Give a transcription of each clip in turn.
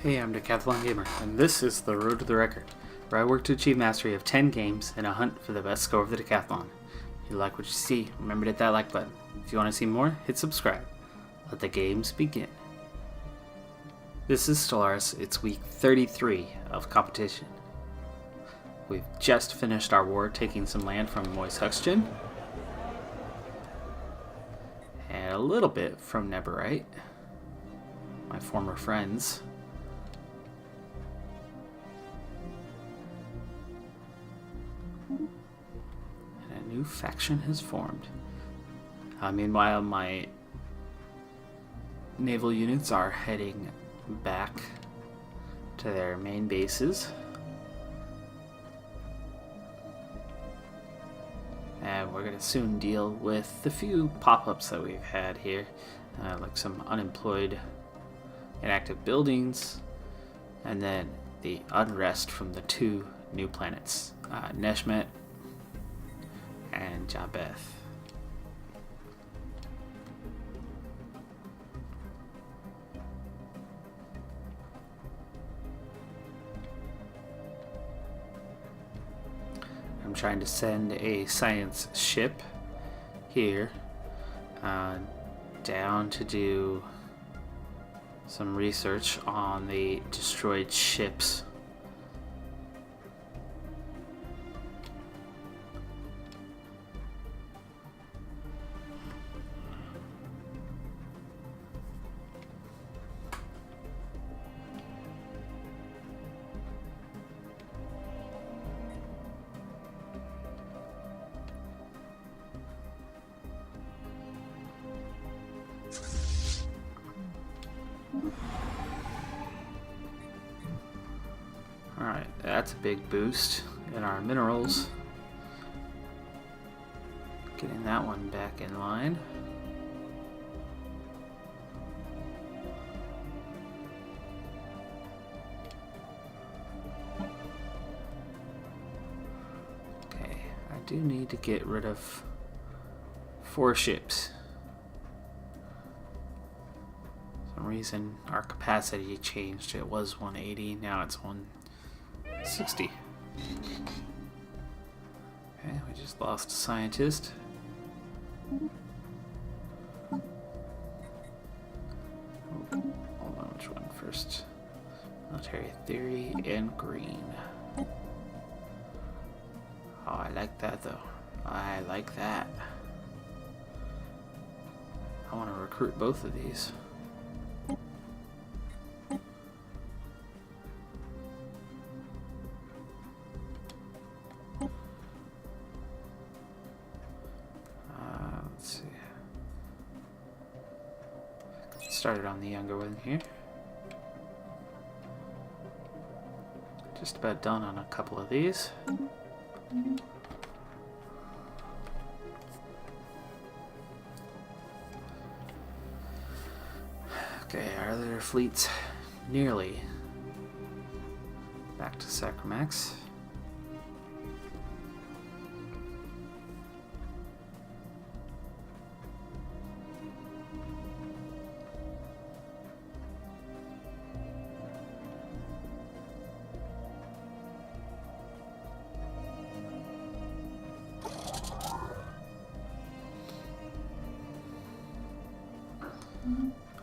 Hey, I'm Decathlon Gamer, and this is The Road to the Record, where I work to achieve mastery of 10 games in a hunt for the best score of the Decathlon. If you like what you see, remember to hit that like button. If you want to see more, hit subscribe. Let the games begin. This is Stellaris, it's week 33 of competition. We've just finished our war taking some land from Reconstruction, and a little bit from Neberite, my former friends. And a new faction has formed. Meanwhile, my naval units are heading back to their main bases. And we're going to soon deal with the few pop-ups that we've had here, like some unemployed inactive buildings, and then the unrest from the two new planets, Neshmet and Jabeth. I'm trying to send a science ship here down to do some research on the destroyed ships. Alright, that's a big boost in our minerals. Getting that one back in line. Okay, I do need to get rid of 4 ships. For some reason our capacity changed. It was 180, now it's 160. Okay, we just lost a scientist. Oh, hold on, which one first? Military theory and green. Oh, I like that though. I like that. I want to recruit both of these. Let's see. Started on the younger one here. Just about done on a couple of these. Okay, our other fleet's nearly back to Sacramax.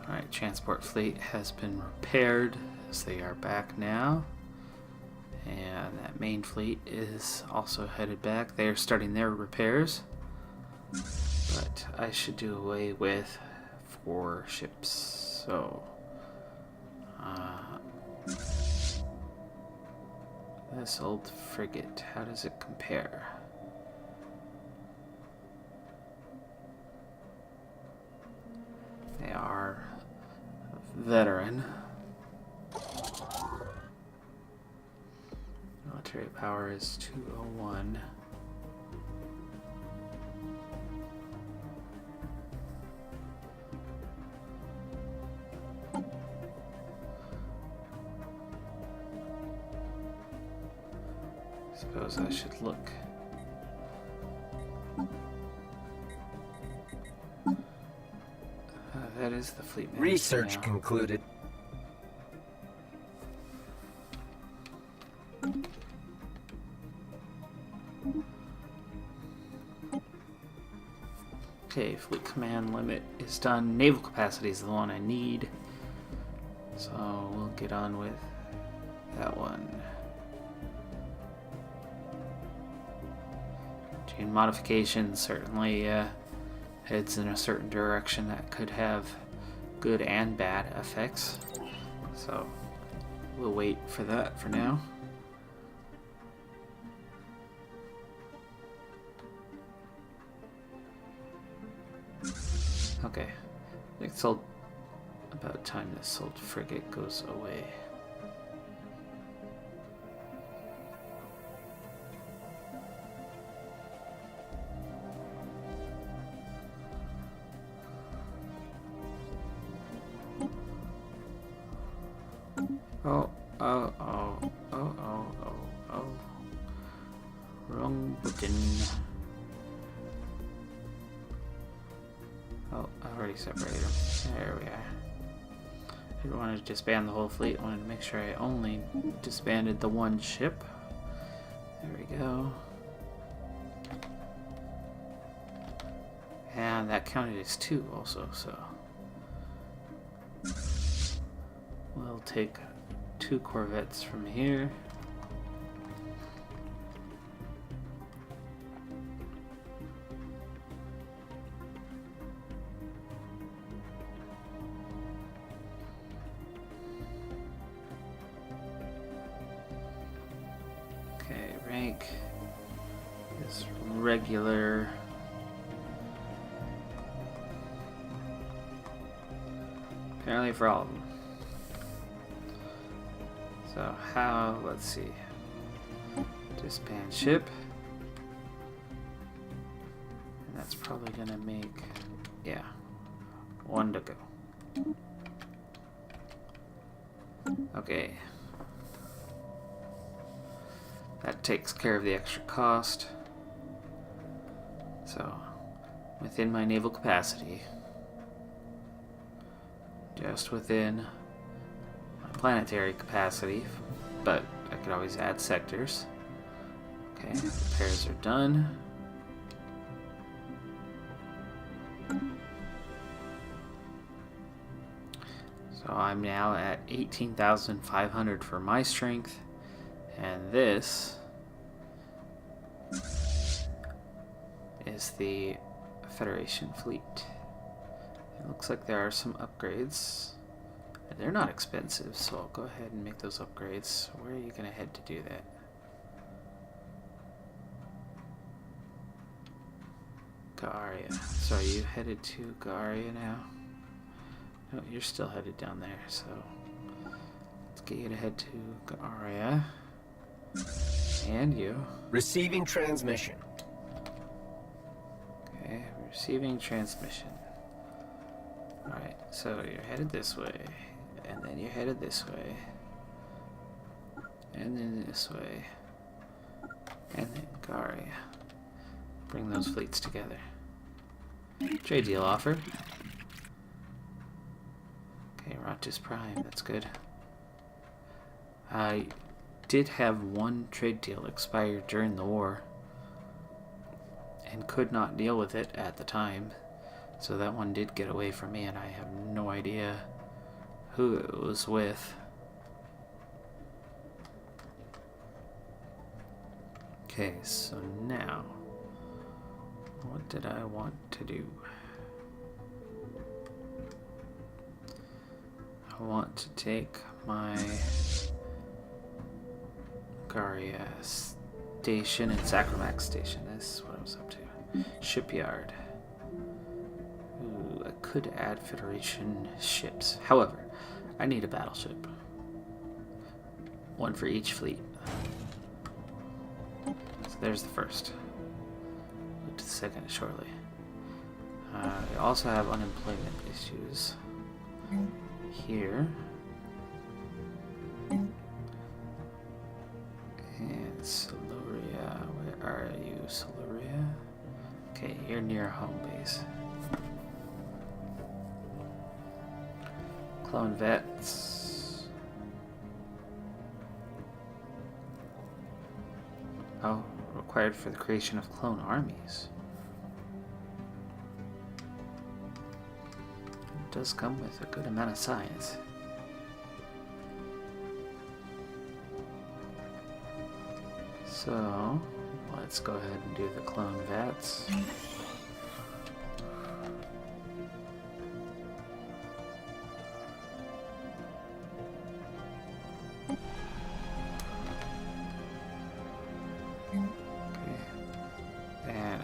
Alright, transport fleet has been repaired, as they are back now. And that main fleet is also headed back. They are starting their repairs. But I should do away with 4 ships. So, this old frigate, how does it compare? They are veteran. Military power is 201. Suppose I should look. That is the fleet manager Research now. concluded. Okay, fleet command limit is done. Naval capacity is the one I need. So we'll get on with that one. Gene modification certainly heads in a certain direction that could have good and bad effects. So we'll wait for that for now. Okay, I think it's about time this Salt frigate goes away. Oh. Wrong button. Oh, I already separated them. There we are. I didn't want to disband the whole fleet. I wanted to make sure I only disbanded the one ship. There we go. And that counted as 2 also, so we'll take 2 corvettes from here. Okay, rank is regular. Apparently for all of them. So how, let's see. Disband ship. And that's probably gonna make, yeah, 1 to go. Okay. That takes care of the extra cost. So, within my naval capacity, just within my planetary capacity, but I could always add sectors. Okay, repairs are done. So I'm now at 18,500 for my strength, and this is the Federation fleet. It looks like there are some upgrades. They're not expensive, so I'll go ahead and make those upgrades. Where are you going to head to do that? Garia. So are you headed to Garia now? No, you're still headed down there, so let's get you to head to Garia. And you. Receiving transmission. Okay, receiving transmission. Alright, so you're headed this way, and then you're headed this way, and then this way, and then Garia. Bring those fleets together. Trade deal offer. Okay, Rotus Prime, that's good. I did have one trade deal expire during the war, and could not deal with it at the time. So that one did get away from me, and I have no idea who it was with. Okay, so now, what did I want to do? I want to take my Garia station and Sacramax station. That's what I was up to. Shipyard. Ooh, I could add Federation ships. However, I need a battleship. One for each fleet. So there's the first. Move to the second shortly. We also have unemployment issues here. And Siluria, where are you, Siluria? Okay, you're near home base. Clone vets. Oh, required for the creation of clone armies. does come with a good amount of science. So, let's go ahead and do the clone vats.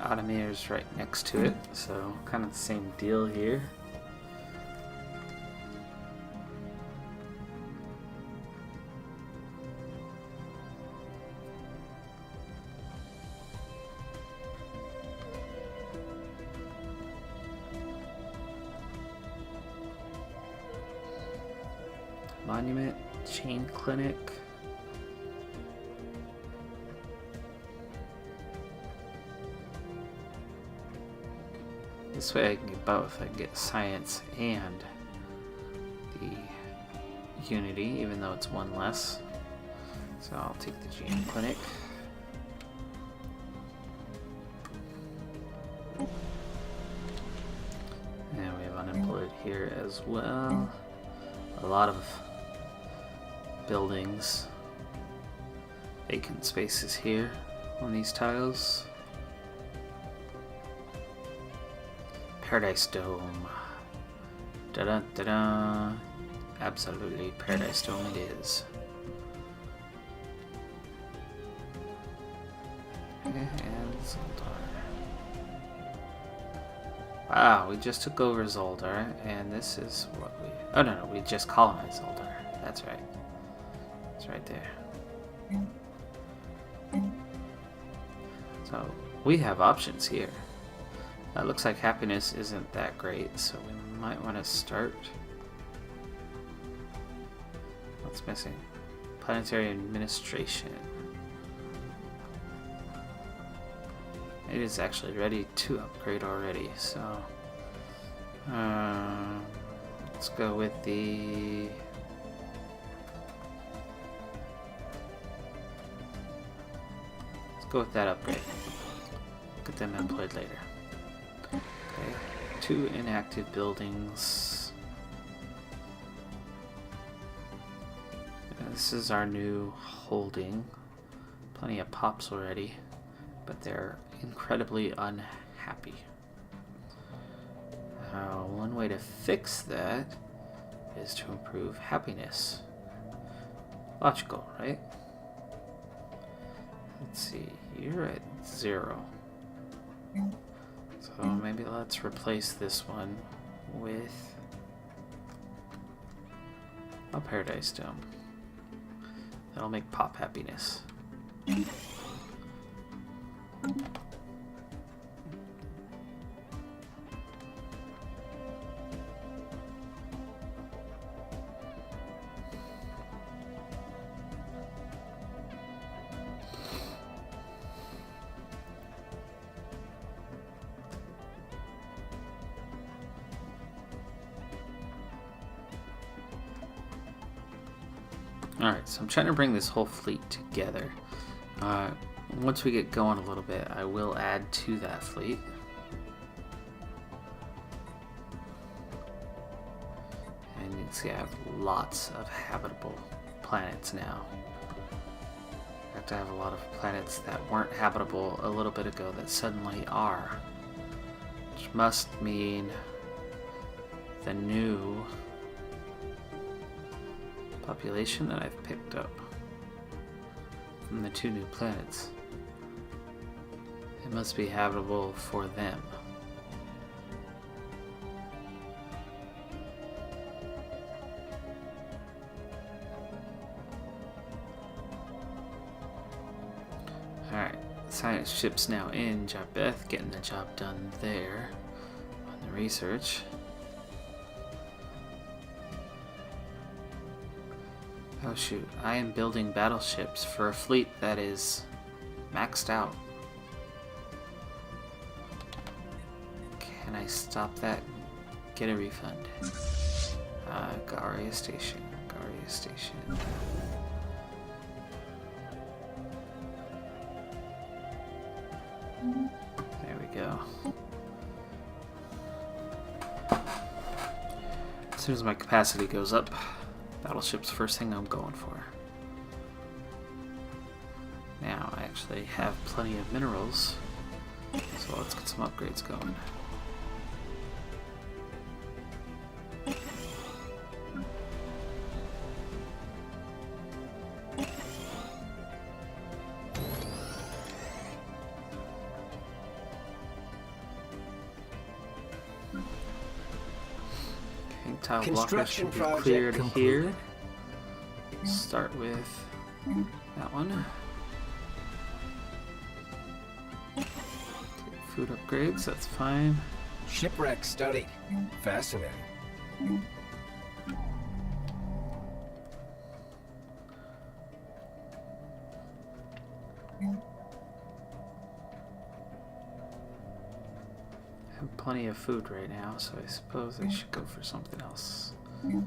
Automator's right next to it, so kind of the same deal here. Monument, chain clinic. This way I can get both. I can get science and the unity, even though it's one less. So I'll take the gene clinic. And we have unemployed here as well. A lot of buildings. Vacant spaces here on these tiles. Paradise Dome. Da-da, da-da. Absolutely, Paradise Dome it is. And Zoldar. Wow, we just took over Zoldar, and this is what we... Oh, no, we just colonized Zoldar. That's right. It's right there. So, we have options here. Looks like happiness isn't that great, so we might want to start. What's missing? Planetary administration. It is actually ready to upgrade already, so let's go with the that upgrade. Get them employed later. Okay, 2 inactive buildings. This is our new holding. Plenty of pops already, but they're incredibly unhappy. One way to fix that is to improve happiness. Logical, right? Let's see, you're at 0. So maybe let's replace this one with a Paradise Dome. That'll make pop happiness. Alright, so I'm trying to bring this whole fleet together. Once we get going a little bit, I will add to that fleet. And you can see I have lots of habitable planets now. In fact, I have a lot of planets that weren't habitable a little bit ago that suddenly are. Which must mean the new population that I've picked up from the 2 new planets. It must be habitable for them. Alright, science ship's now in Jabeth, getting the job done there on the research. Oh shoot, I am building battleships for a fleet that is maxed out. Can I stop that? Get a refund. Garia Station. Garia Station. There we go. soon as my capacity goes up, battleship's first thing I'm going for. Now I actually have plenty of minerals, so let's get some upgrades going. Tile blockers should be cleared here. Start with that one. Food upgrades, that's fine. Shipwreck studied. Fascinating. I have plenty of food right now, so I suppose I should go for something else. The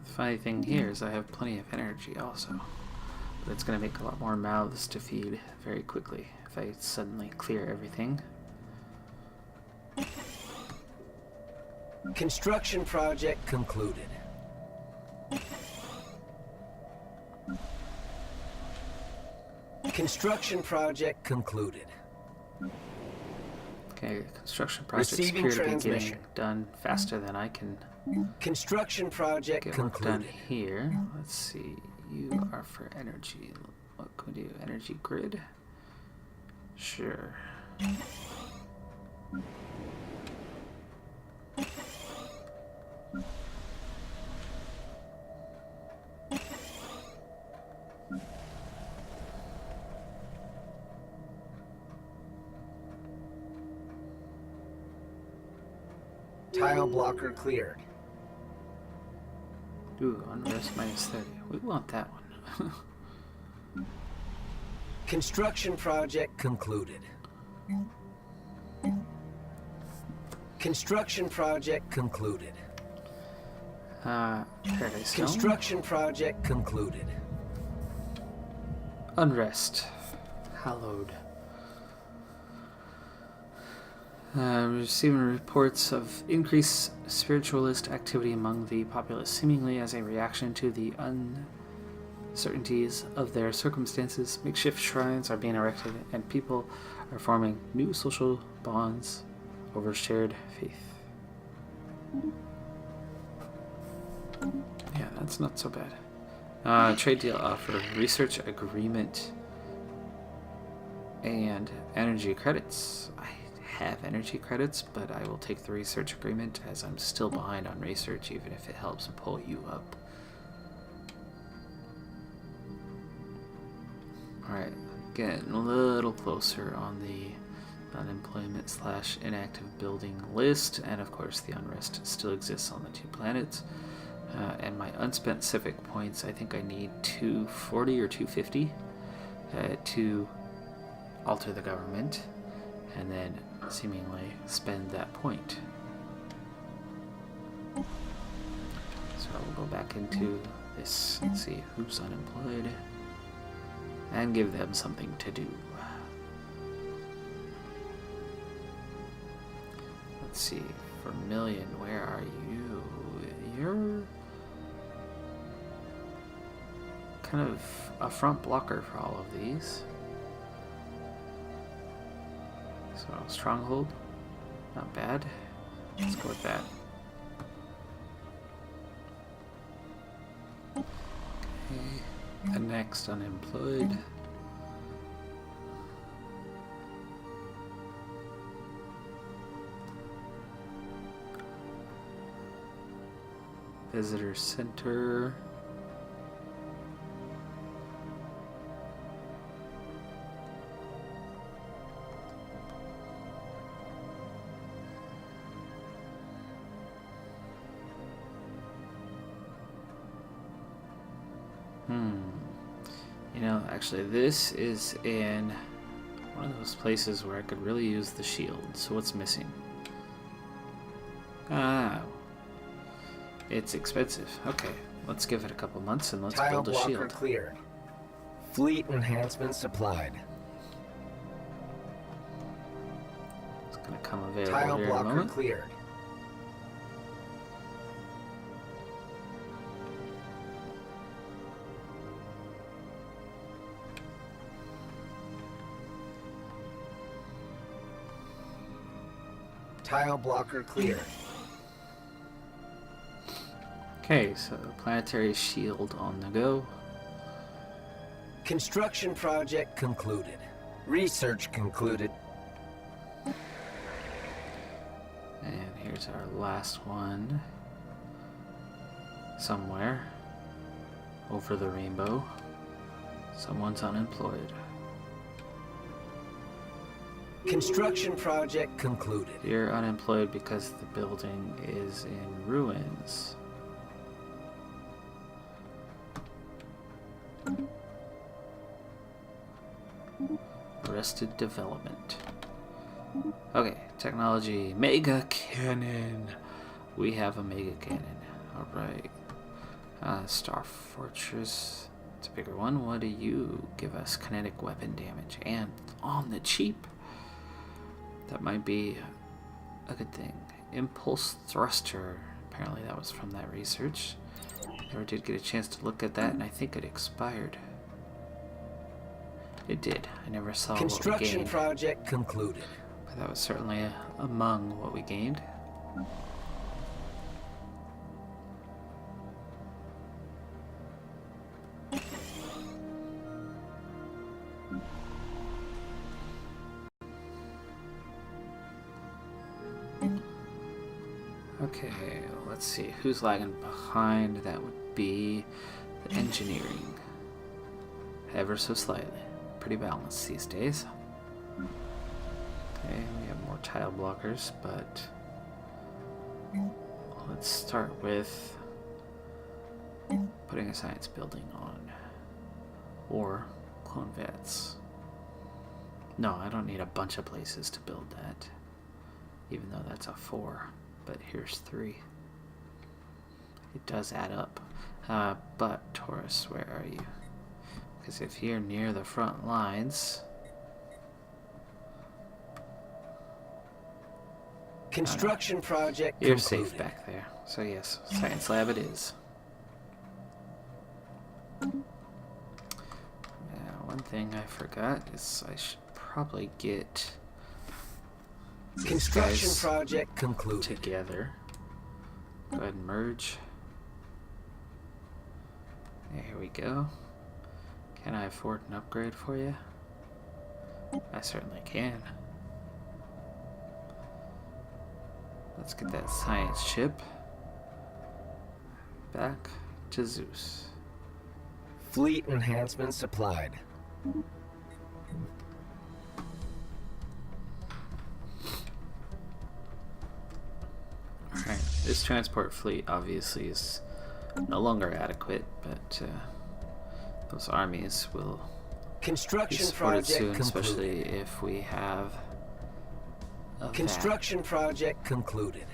funny thing here is I have plenty of energy also, but it's going to make a lot more mouths to feed very quickly if I suddenly clear everything. Construction project concluded. Construction project concluded. Okay, construction projects Receiving appear to be getting transmission. done faster than I can Construction project get work done concluded. here. Let's see, you are for energy. What can we do? Energy grid? Sure. Tile blocker cleared. Ooh, unrest minus 30. We want that one. Construction project concluded. Construction project concluded. Paradise Zone. Construction project concluded. Unrest. Hallowed. Receiving reports of increased spiritualist activity among the populace, seemingly as a reaction to the uncertainties of their circumstances. Makeshift shrines are being erected, and people are forming new social bonds over shared faith. Yeah, that's not so bad. Trade deal offer research agreement and energy credits. I have energy credits, but I will take the research agreement as I'm still behind on research, even if it helps pull you up. Alright, getting a little closer on the unemployment / inactive building list, and of course the unrest still exists on the 2 planets. And my unspent civic points, I think I need 240 or 250 to alter the government, and then seemingly spend that point. So we'll go back into this and see who's unemployed and give them something to do. Let's see, Vermilion, where are you? You're kind of a front blocker for all of these. So, Stronghold, not bad. Let's go with that. Okay, and next, unemployed. Visitor Center. You know, actually, this is in one of those places where I could really use the shield. So what's missing? Ah, it's expensive. Okay, let's give it a couple months and let's Tile build a blocker shield. cleared. Fleet enhancement supplied. It's gonna become available Tile here in a blocker moment. cleared. Tile blocker cleared. Okay, so planetary shield on the go. Construction project concluded. Research concluded. And here's our last one. Somewhere over the rainbow, someone's unemployed. Construction project concluded. You're unemployed because the building is in ruins. Arrested development. Okay, technology. Mega cannon. We have a mega cannon. Alright. Star Fortress. It's a bigger one. What do you give us? Kinetic weapon damage. And on the cheap. That might be a good thing. Impulse thruster. Apparently that was from that research. Never did get a chance to look at that, and I think it expired. It did. I never saw what we Construction gained. project concluded. But that was certainly among what we gained. Okay, let's see. Who's lagging behind? That would be the engineering. Ever so slightly. Pretty balanced these days. Okay, we have more tile blockers, but let's start with putting a science building on. Or clone vets. No, I don't need a bunch of places to build that. Even though that's a 4. But here's 3. It does add up. But Taurus, where are you? Because if you're near the front lines... Construction project You're concluded. safe back there. So yes, science lab it is. Now, one thing I forgot is I should probably get these Construction guys project concluded. together. Go ahead and merge. There we go. Can I afford an upgrade for you? I certainly can. Let's get that science chip back to Zeus. Fleet enhancement supplied. Alright, this transport fleet obviously is no longer adequate, but those armies will be Construction supported project soon, concluded. especially if we have a Construction project concluded.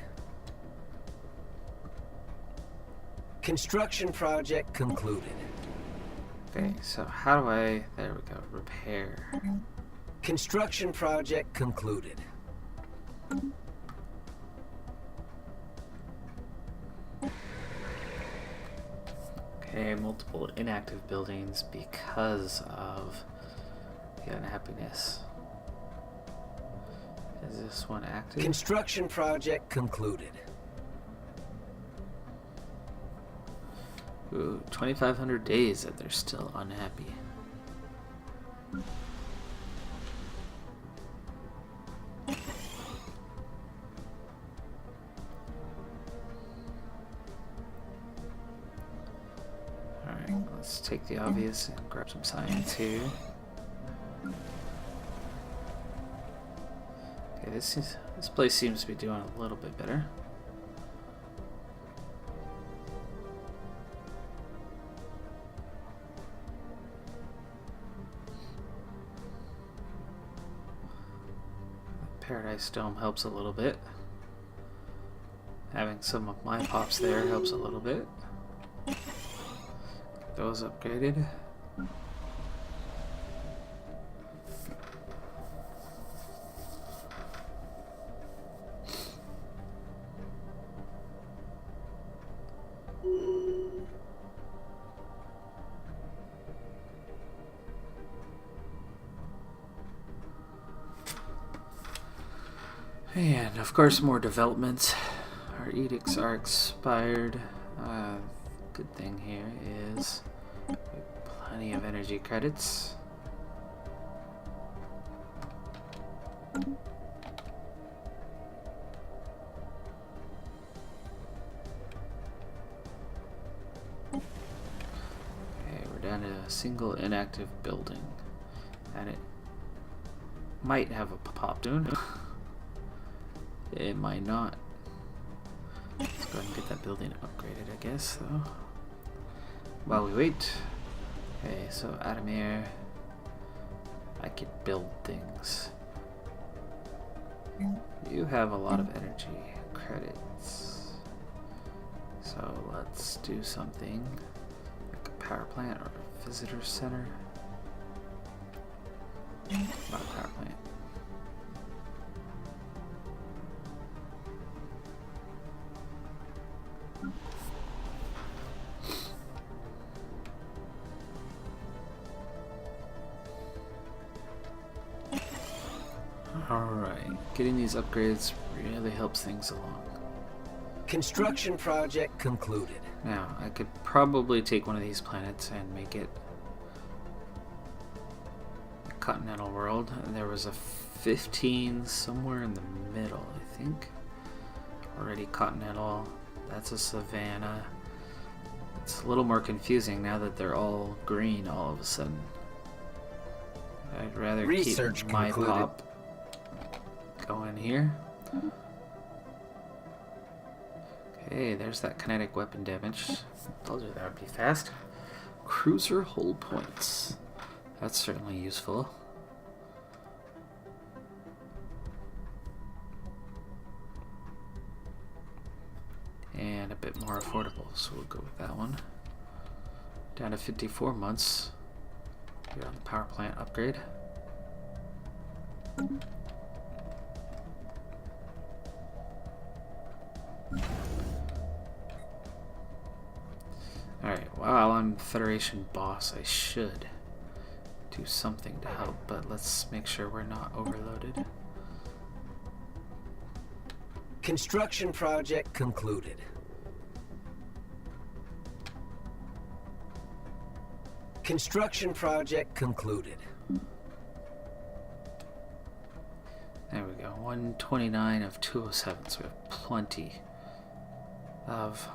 Construction project concluded. Okay, so how do I... There we go. Repair. Construction project concluded. Okay, multiple inactive buildings because of the unhappiness. Is this one active? Construction project concluded. Ooh, 2,500 days that they're still unhappy. Alright, let's take the obvious and grab some science here. Okay, this place seems to be doing a little bit better. Paradise Dome helps a little bit. Having some of my pops there helps a little bit. Get those upgraded. of course, more developments. Our edicts are expired. Good thing here is we have plenty of energy credits. Okay, we're down to a single inactive building, and it might have a pop dune. It might not. Let's go ahead and get that building upgraded, I guess, though. While we wait. Okay, so Adamir, I could build things. You have a lot of energy credits. So let's do something like a power plant or a visitor center. Not a power plant. Alright, getting these upgrades really helps things along. Construction project concluded. Now, I could probably take one of these planets and make it a continental world. There was a 15 somewhere in the middle, I think. Already continental. That's a savanna. It's a little more confusing now that they're all green all of a sudden. I'd rather Research keep my concluded. pop going here. Okay, there's that kinetic weapon damage. Told you that would be fast. Cruiser hull points. That's certainly useful. And a bit more affordable, so we'll go with that one. Down to 54 months. Here on the power plant upgrade. Alright, while I'm Federation boss, I should do something to help, but let's make sure we're not overloaded. Construction project concluded. Construction project concluded. There we go, 129 of 207, so we have plenty of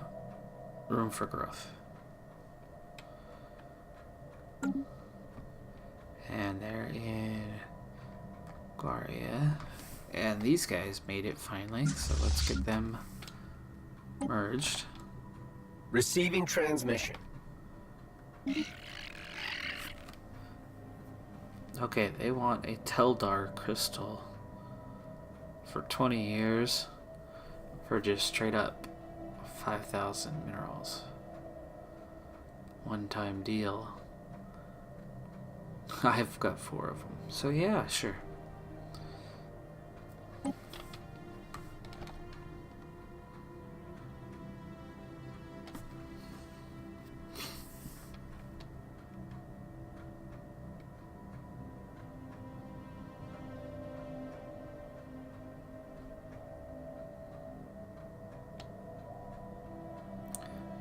room for growth. And they're in Guaria. And these guys made it finally, so let's get them merged. Receiving transmission. Okay, they want a Teldar crystal for 20 years for just straight up 5,000 minerals. One-time deal. I've got 4 of them, so yeah, sure.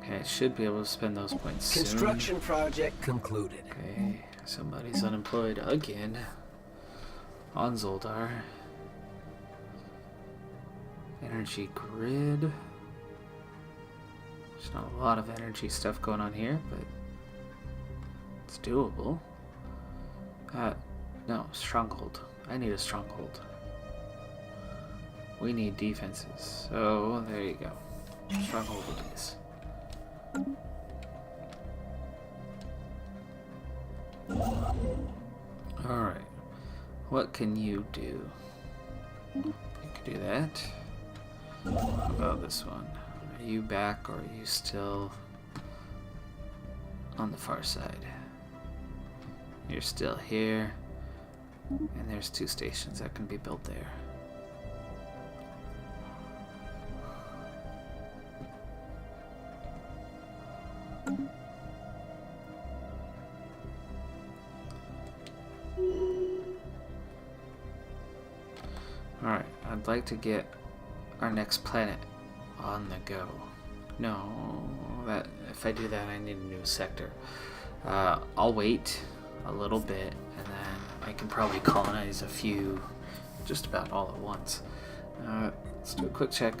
Okay, I should be able to spend those points soon. Construction project concluded. Okay, somebody's unemployed again. On Zoldar. Energy grid. There's not a lot of energy stuff going on here, but it's doable. No, stronghold. I need a stronghold. We need defenses. So, there you go. Stronghold it is. Alright. What can you do? You can do that. What about this one? Are you back or are you still on the far side? You're still here. And there's 2 stations that can be built there. Alright, I'd like to get our next planet on the go. No, that if I do that, I need a new sector. I'll wait a little bit, and then I can probably colonize a few, just about all at once. Let's do a quick check.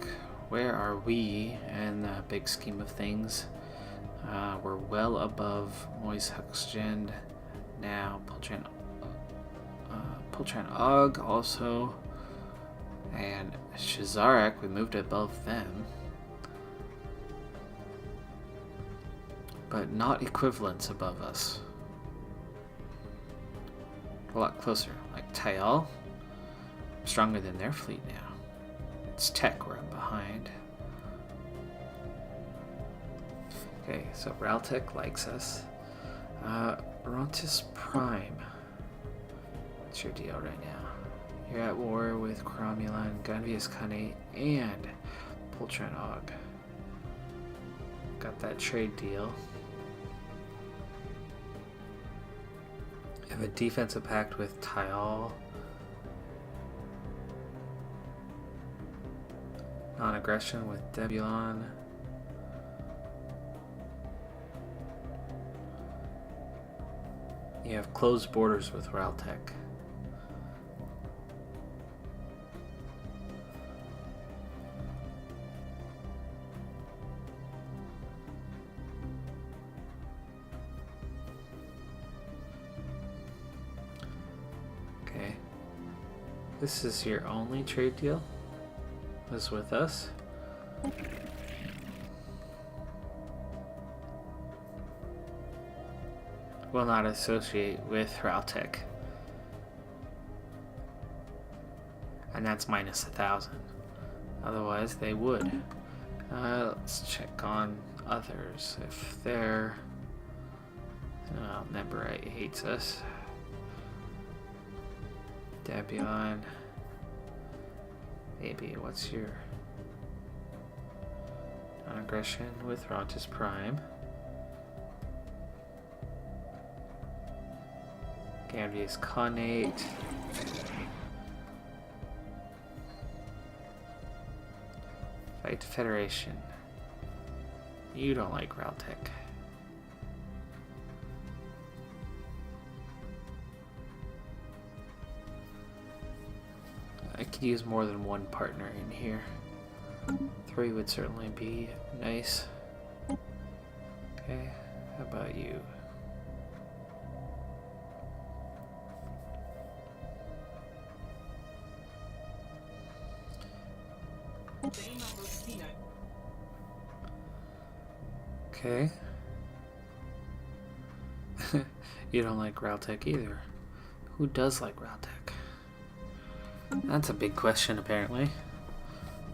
Where are we in the big scheme of things? We're well above Moise Huxgend now. Pultran Og also, and Shazarak, we moved above them, but not equivalents above us. A lot closer, like Tyal, stronger than their fleet now. It's tech where I'm behind. Okay, so Raltech likes us. Rontis Prime. What's your deal right now? You're at war with Cromulon, Gunvius Kane, and Pultran Og. Got that trade deal. Have a defensive pact with Tyal. Non-aggression with Decathlon. You have closed borders with Raltech. Okay. This is your only trade deal? Was with us? Will not associate with Raltech. And that's minus 1,000. Otherwise, they would. Let's check on others. If they're... Neburite hates us. Debion. Maybe, what's your... Non-aggression with Rontis Prime. Gambius Connate. Fight Federation. You don't like Raltech. I could use more than one partner in here. 3 would certainly be nice. Okay, how about you? Okay. You don't like Raltech either. Who does like Raltech? That's a big question, apparently.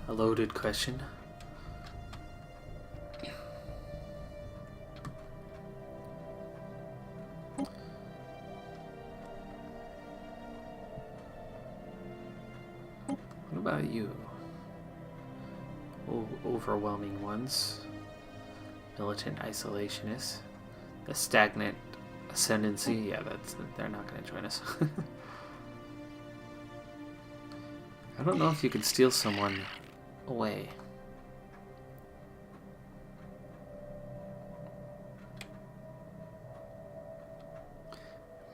A loaded question. What about you? Overwhelming ones. Militant isolationists. The stagnant ascendancy. Yeah, they're not going to join us. I don't know if you can steal someone away.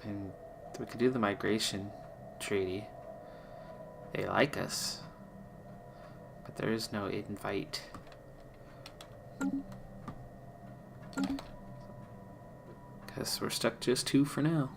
I mean, we could do the migration treaty. They like us, but there is no invite. Guess we're stuck just 2 for now.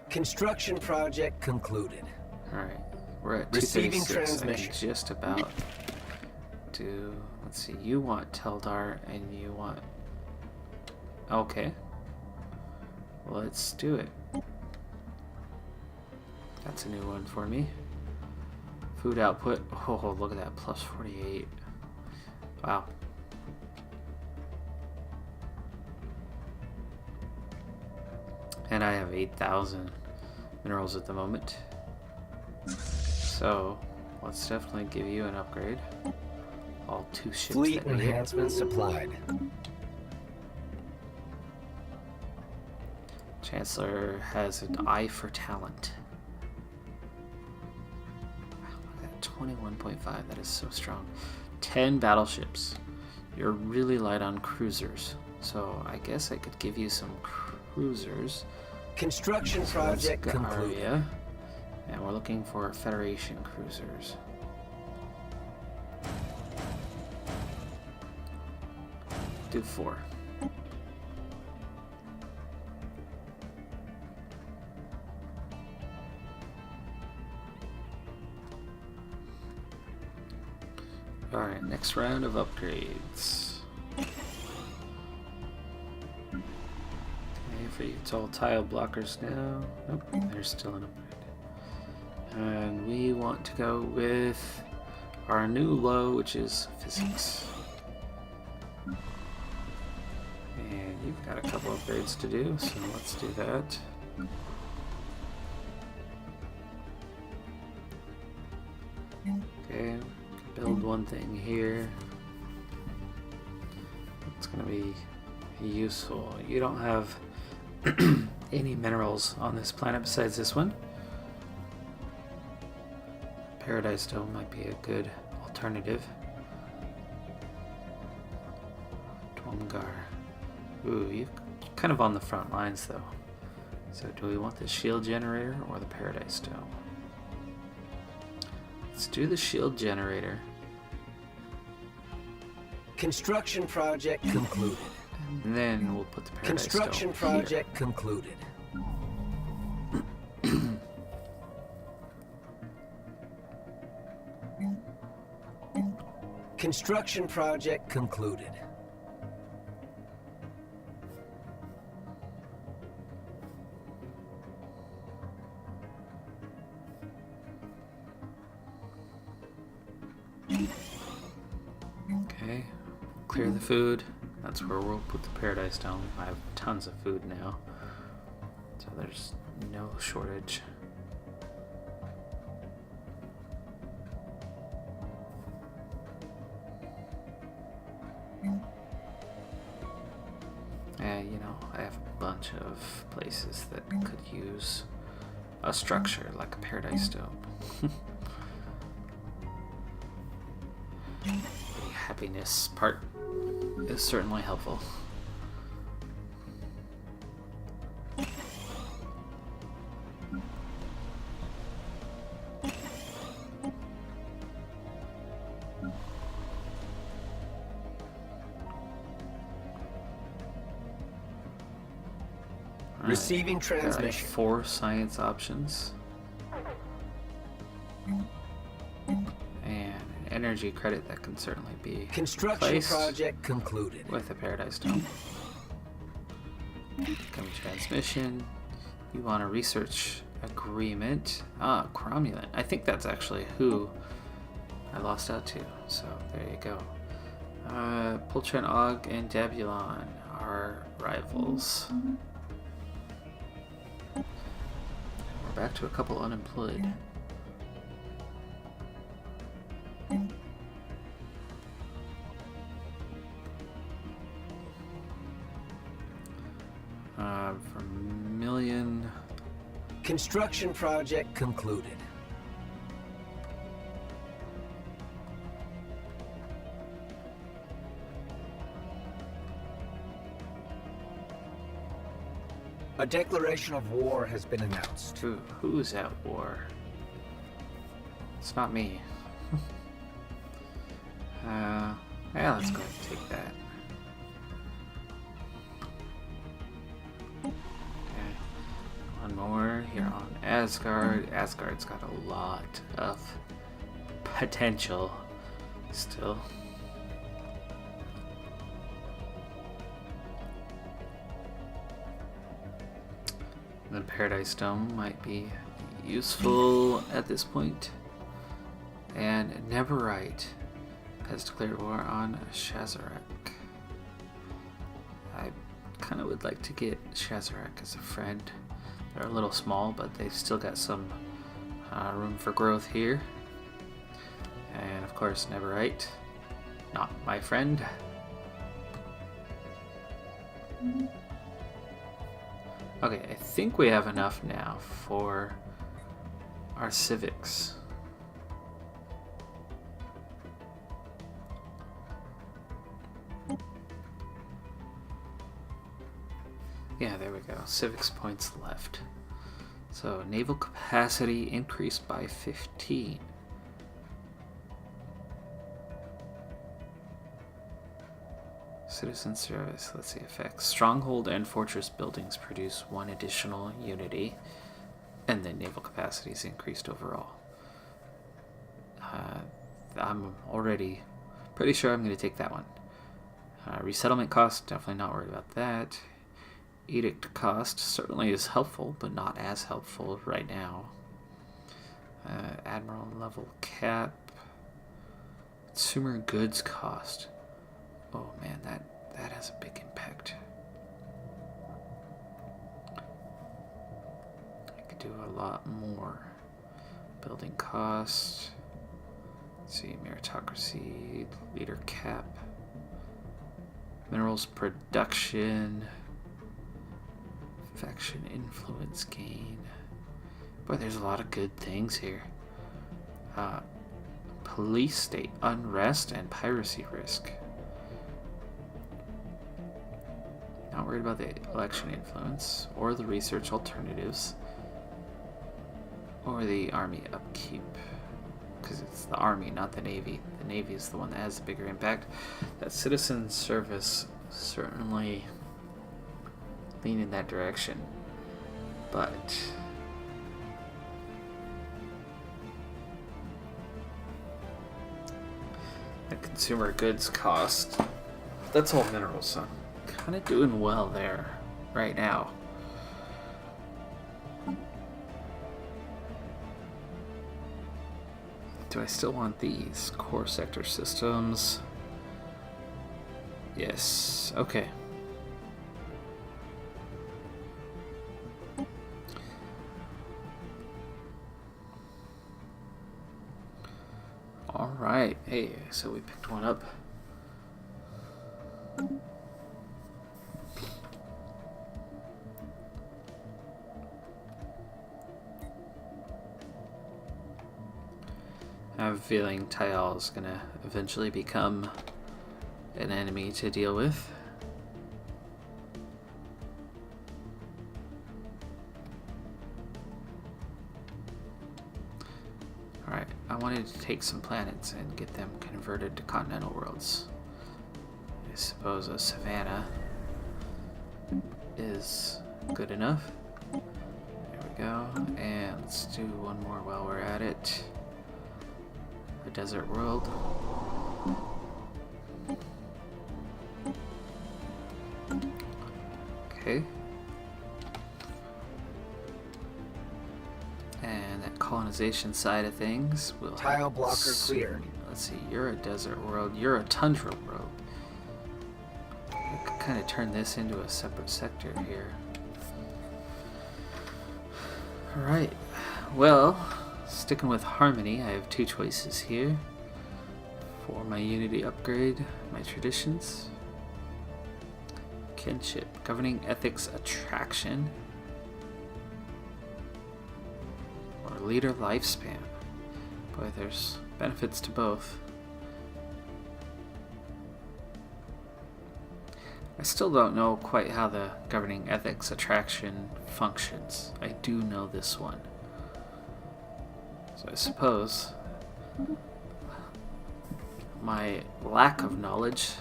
Construction project concluded. Alright, we're at Receiving 236. transmission. I can just about do... Let's see, you want Teldar and you want... Okay. Let's do it. That's a new one for me. Food output. Oh, look at that. Plus 48. Wow. And I have 8,000 minerals at the moment. So, let's definitely give you an upgrade. all 2 ships Fleet that need it. enhancement supplied. Chancellor has an eye for talent. Wow, look at that, 21.5. That is so strong. 10 battleships. You're really light on cruisers, so I guess I could give you some cruisers. Construction project concluded. Aria, and we're looking for Federation cruisers. Do 4. Alright, next round of upgrades. Okay, for you, it's all tile blockers now. Nope, there's still an upgrade. And we want to go with our new low, which is physics. And you've got a couple upgrades to do, so let's do that. Okay, build one thing here. It's going to be useful. You don't have any minerals on this planet besides this one. Paradise Dome might be a good alternative. Dwongar. Ooh, you're kind of on the front lines though. So do we want the shield generator or the Paradise Dome? Let's do the shield generator. Construction project concluded. And then we'll put the Paradise Construction Dome project here. concluded. Construction project concluded. Okay, clear the food. That's where we'll put the Paradise Dome. I have tons of food now, so there's no shortage. And you know, I have a bunch of places that could use a structure like a Paradise Dome. The happiness part is certainly helpful. Receiving There are transmission. 4 science options. And an energy credit that can certainly be Construction placed project concluded. with a Paradise Dome. Incoming transmission. You want a research agreement. Ah, Cromulent. I think that's actually who I lost out to. So there you go. Pultran Og and Dabulon are rivals. We're back to a couple unemployed. Vermilion. Construction project concluded. A declaration of war has been announced. Ooh, who's at war? It's not me. Yeah, let's go ahead and take that. Okay. One more here on Asgard. Asgard's got a lot of potential still. The Paradise Dome might be useful at this point. And Neverite has declared war on Shazarak. I kind of would like to get Shazarak as a friend. They're a little small, but they've still got some room for growth here. And of course, Neverite. Not my friend. Okay, I think we have enough now for our civics. Yeah, there we go. Civics points left. So, naval capacity increased by 15. Citizen service, let's see effects. Stronghold and fortress buildings produce 1 additional unity, and then naval capacity is increased overall. I'm already pretty sure I'm going to take that one. Resettlement cost, definitely not worried about that. Edict cost certainly is helpful, but not as helpful right now. Admiral level cap. Consumer goods cost. Oh man, that has a big impact. I could do a lot more. Building cost. Let's see, meritocracy, leader cap. Minerals production. Faction influence gain. Boy, there's a lot of good things here. Police state unrest and piracy risk. Not worried about the election influence, or the research alternatives, or the army upkeep, because it's the army, not the navy. The navy is the one that has the bigger impact. That citizen service certainly lean in that direction, but the consumer goods cost, that's all minerals, so kind of doing well there right now. Do I still want these core sector systems? Yes. Okay. All right. Hey, so we picked one up. I have a feeling Tyal is gonna eventually become an enemy to deal with. Alright, I wanted to take some planets and get them converted to continental worlds. I suppose a Savannah is good enough. There we go, and let's do one more while we're at it. The desert world. Okay. And that colonization side of things will Tile blocker clear. Let's see, you're a desert world, you're a tundra world. I could kind of turn this into a separate sector here. Alright, well, sticking with harmony, I have 2 choices here for my unity upgrade, my traditions. Kinship, governing ethics attraction, or leader lifespan. Boy, there's benefits to both. I still don't know quite how the governing ethics attraction functions. I do know this one. So I suppose my lack of knowledge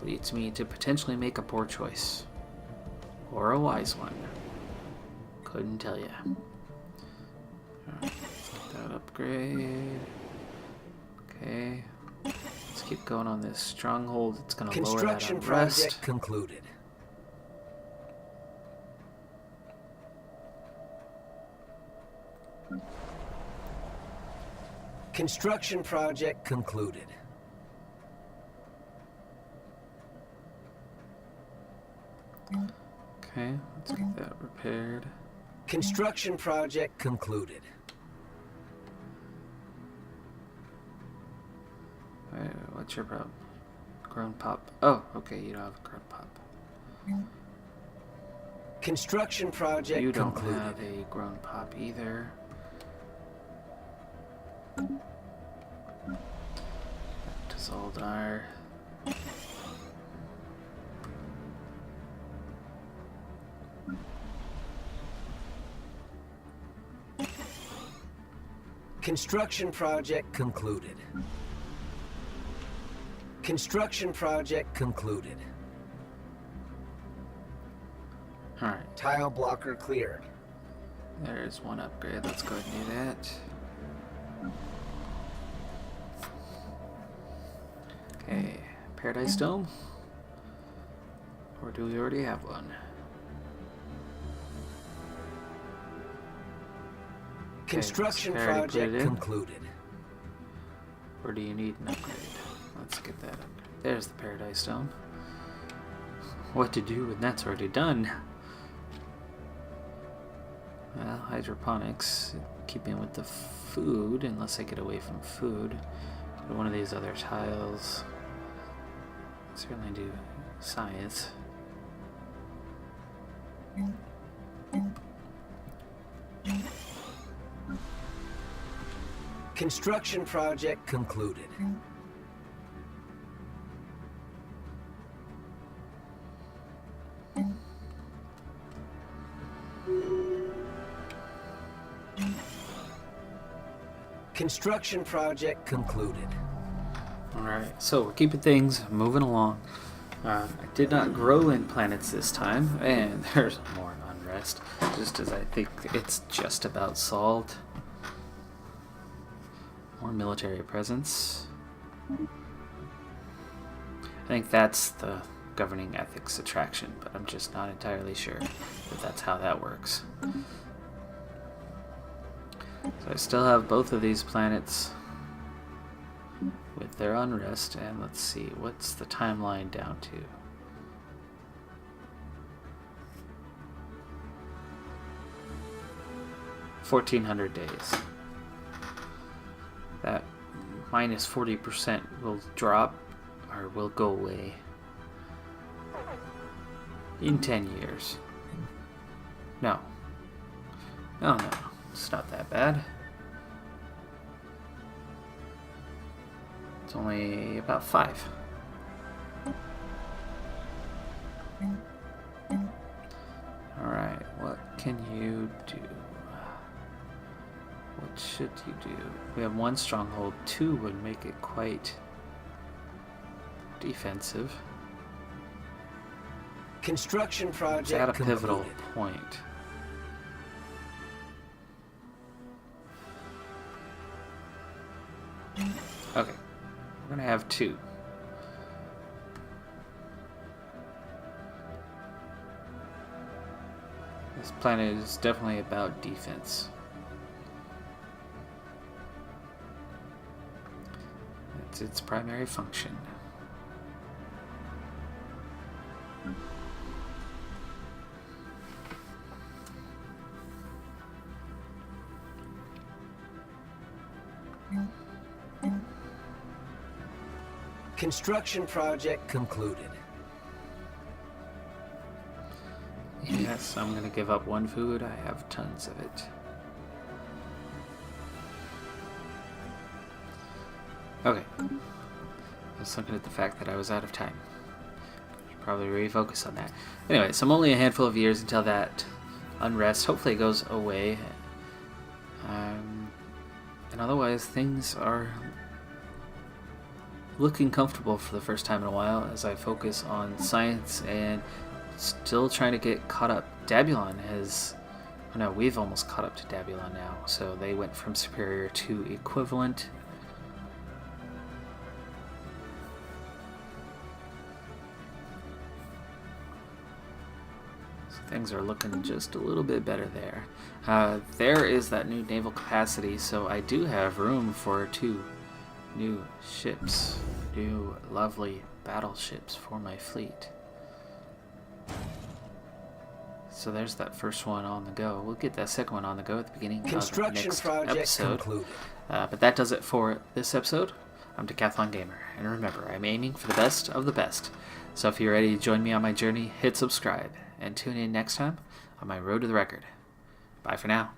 leads me to potentially make a poor choice. Or a wise one. Couldn't tell you. Alright, that upgrade. Okay. Let's keep going on this stronghold. It's going to lower that Construction unrest. project concluded. Construction project concluded. Okay, let's get that repaired. Construction project concluded. Alright, what What's your problem? Grown pop. Oh, okay, you don't have a grown pop. Construction project You don't concluded. have a grown pop either. To Zaldar. Construction project concluded. Construction project concluded. Alright, Tile blocker cleared. there's one upgrade. Let's go ahead and do that. Okay, Paradise Dome? Or do we already have one? Construction I already put it project in. concluded. Or do you need an upgrade? Let's get that upgrade. There's the Paradise Dome. What to do when that's already done? Well, hydroponics. Keeping with the food, unless I get away from food. But one of these other tiles. Certainly do science. Construction project concluded. Construction project concluded. Alright, so we're keeping things moving along. I did not grow in planets this time, and there's more unrest, just as I think it's just about solved. More military presence. I think that's the governing ethics attraction, but I'm just not entirely sure that that's how that works. So I still have both of these planets with their unrest, and let's see, what's the timeline down to? $1,400 days. That minus 40% will drop, or will go away in 10 years. No. No, no, it's not that bad. It's only about 5. Alright, what can you do? What should you do? We have 1 stronghold. 2 would make it quite defensive. Construction project It's at a pivotal concluded. point. Okay, we're gonna have 2. This planet is definitely about defense. It's its primary function. Construction project concluded. Yes, I'm gonna give up 1 food. I have tons of it. Okay. I was looking at the fact that I was out of time. Should probably refocus on that. Anyway, so I'm only a handful of years until that unrest hopefully goes away. And otherwise, things are looking comfortable for the first time in a while as I focus on science and still trying to get caught up. Dabulon has... Oh no, we've almost caught up to Dabulon now. So they went from superior to equivalent. So things are looking just a little bit better there. There is that new naval capacity, so I do have room for 2 new ships, new lovely battleships for my fleet. So there's that first one on the go. We'll get that second one on the go at the beginning of the Construction next project episode. concluded. But that does it for this episode. I'm Decathlon Gamer, and remember, I'm aiming for the best of the best. So if you're ready to join me on my journey, hit subscribe, and tune in next time on my road to the record. Bye for now.